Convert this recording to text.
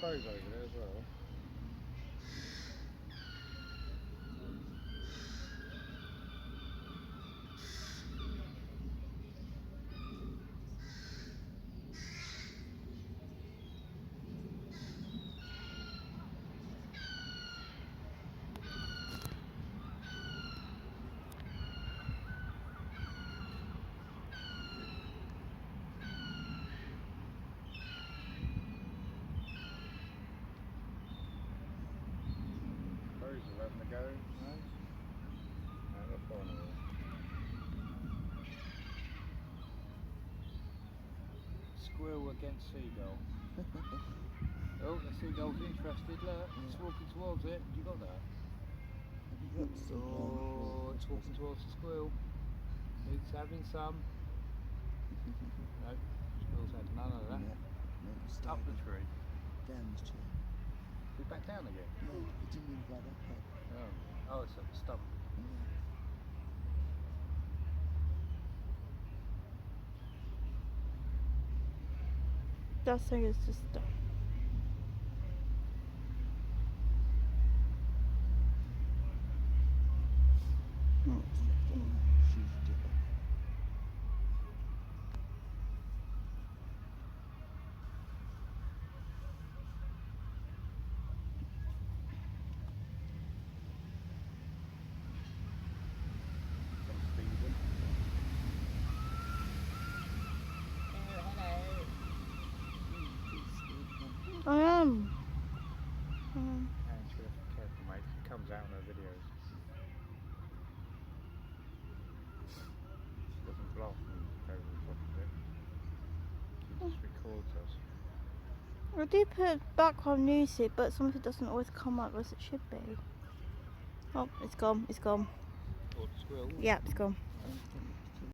crows over there as well. Crows are having a go, no? No, they're flying away. Squirrel against seagull. Oh, the seagull's interested, look, it's walking towards it. You got that? Oh, it's walking towards the squirrel. It's having some. No, squirrel's had none of that. No, Up the tree. down the tree. Is it back down again? No, it didn't move like that. Oh, it's at the stump. That thing is just stuck. I am. And she has to be careful, mate. It comes out in her videos. She doesn't bluff and go over the top of it. She just records us. I do put background music, but sometimes it doesn't always come up as it should be. Oh, it's gone. It's gone. Or the squirrel. Yeah, it's gone. Yeah.